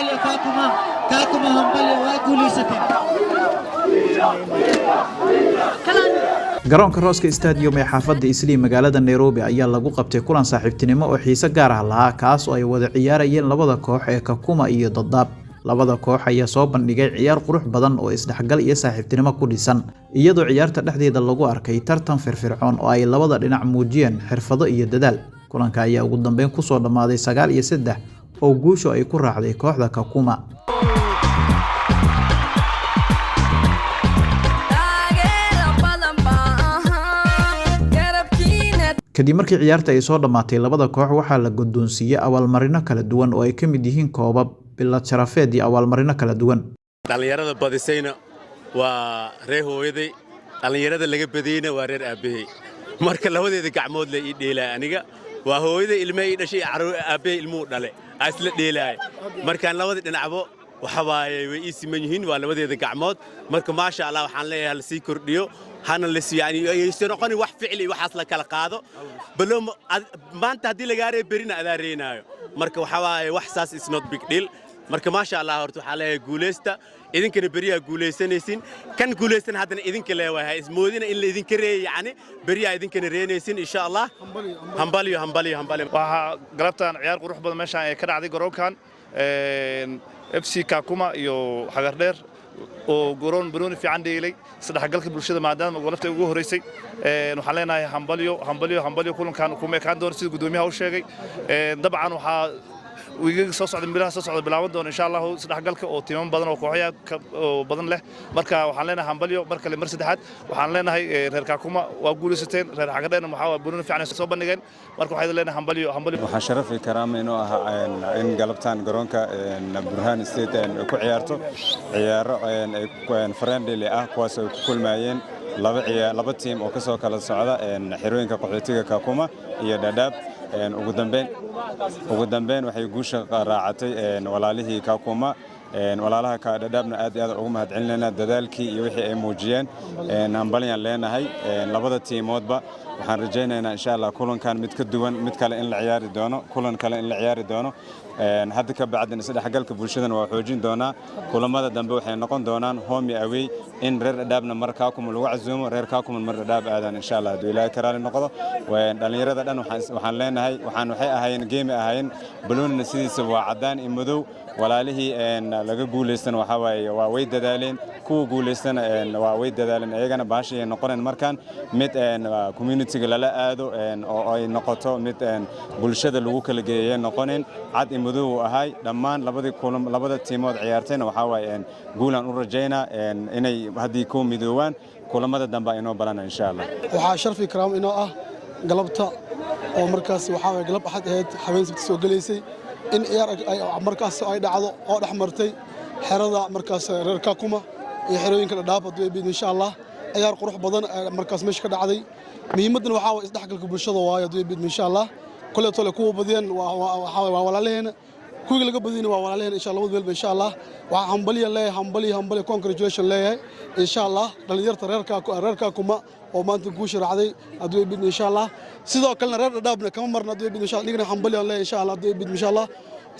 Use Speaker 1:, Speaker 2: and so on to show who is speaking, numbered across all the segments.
Speaker 1: hambalyo kaakuma hambalyo waa guulaysateen.
Speaker 2: garoonka Rooska Stadium ee xaafadda Islii magaalada Nairobi ayaa lagu qabtay kulan saaxiibtinimo oo xiiso gaar ah lahaa kaas oo ay wada ciyaarayeen labada koox ee Kakuma iyo Dadaab. labada koox ayaa soo bandhigay ciyaar qurux badan oo isdhexgal iyo saaxiibtinimo ku dhisan iyadoo ciyaarta dhexdeeda lagu arkay tartan firfircoon oo ay labada dhinac muujiyeen xirfado iyo dadaal. kulanka ayaa ugu dambeyn ku soo dhamaaday 9-3 oo guusho ay ku raacday kooxda Kakuma. kadib markii ciyaarta ay soo dhamaatay labada koox waxaa la guddoonsiiyay abaalmarino kala duwan oo ay ka mid yihiin koobab bilad sharafeed iyo abaalmarino kala duwan.
Speaker 3: dhalinyarada badisayna waa reer hooyaday, dhalinyarada laga badiyayna waa reer aabahay. marka labadeeda gacmood la ii dheelay aniga waa hooyaday ilmaha ii dhashay aabahay ilmuhu dhale isla dheelay. markaan labada dhinacbo waxa waaye way ii siman yihiin waa labadeeda gacmood. marka maasha Allah waxaan leeyahay la sii kordhiyo hana la sii yani aysan noqon wax ficil waxaas la kala qaado balo maanta hadii laga reeb berina adaa reenayo. marka waxa waaye wax saas is not big deal. marka maasha Allah horta waxa leeyahay guuleysta idinkana beriya guuleysanaysin kan guuleysan hadana idinka leeyahay ismoodina in la idinka reeyay yani beriya idinkana reenaysin insha Allah. hambalyo
Speaker 4: waxa galabtaan ciyaar qurux badan meeshaan ay ka dhacday garoonkan FC Kakuma iyo Xagardheer oo garoon Bruni fiican dheelay sadexgalka bulshada maadaama golofta ugu horeysay waxaan leenahay hambalyo kulankan kuma ka doon sida gudoomiyaha uu sheegay. dabcan waxa wiigiga soo socda bilaaban doona insha Allah sadexgalka oo tiiman badan oo kooxaya oo badan leh. marka waxaan leenahay hambalyo marka le mar saddexaad waxaan leenahay reer Kakuma waa guulaysateen, reer Xagardheerna waxa Bruni fiican soo bandhigeen. marka waxaan leenahay hambalyo
Speaker 5: waxaan sharaf iyo karaamo inoo ah in galabtaan garoonka Burhan State ku ciyaarto ciyaaro friendly ah kuwaas oo ku kulmayeen laba team oo ka soo kala socda xirooyinka qaxootiga Kakuma iyo Dadaab. ugu dambeyn waxay guusha raacatay walaalihii Kakuma. walaalaha ka Dadaabna aad iyo aad ugu mahadcelinayna dadaalkii iyo wixii ay muujiyeen. hambalyan leenahay labada teamoodba waxaan rajaynaynaa insha Allah kulankan mid ka duwan mid kale in la ciyaari doono hadda ka bacdina sadexgalka bulshadana waa xoojin doonaa. kulamada dambe waxay noqon doonaan home away in reer Dadaabna mar Kakuma lagu casuumo reer Kakuma mar Dadaab aadan insha Allah haduu Ilaahay karaali noqdo. dhalinyarada dhan waxaan leenahay waxay ahaayeen game ahaayeen baloonina sidiisa waa cadaan iyo madow. walaalihii laga guuleystan waxa waaye waa way dadaaleen kuwa guuleystan waa way dadaaleen ayagana baashay noqoneen markaan mid community-ga lala aado oo ay noqoto mid bulshada lagu kala geeyay noqoneen cad iyo madow ahay dhammaan labada tiimood ciyaartayna waxa waaye guulan u rajaynaa inay hadii ku midoowaan kulamada dambe inoo balana insha Allah.
Speaker 6: waxa sharfi karaam inoo ah galabta oo markaas waxa way galab axad ahayd habeen sabti soo galeysay in ciyaar markaas ay dhacdo oo dhaxmartay xerada markaas reer Kakuma iyo xerooyinka Dadaab haduu ay insha Allah ciyaar qurux badan markaas meesha ka dhacday. muhiimadna waxa way isdhexgalka bulshada waayo haduu ay insha Allah kulli tole kuwa badiyeen waxa way walaalaheen kuwiga laga badiyeen waa walaalaheen insha Allah wadwalba insha Allah. waxa hambalyo congratulations leeyahay insha Allah dhalinyarta reer Kakuma oo maanta guusha raacday haduu ay insha Allah. sidoo kale reer Dadaabna kama marna haduu ay insha Allah digna hambalyo leeyahay insha Allah haduu ay insha Allah.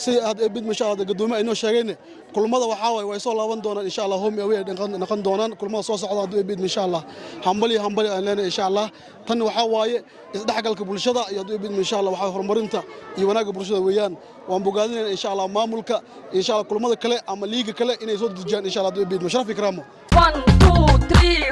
Speaker 6: si aad eebid ma sha Allah gadoomo inoo sheegeen kulmada waxa way soo laaban doonaan insha Allah home away noqon doonaan kulmada soo socda haduu eebid insha Allah. hambalyo aan leenahay insha Allah. tan waxa waaye isdhexgalka bulshada iyo haduu eebid insha Allah waxa horumarinta iyo wanaaga bulshada weeyaan. waan bogaadinaynaa insha Allah maamulka insha Allah kulmada kale ama liiga kale inay soo dejiyaan insha Allah haduu eebid sharaf ikraamo 1 2 3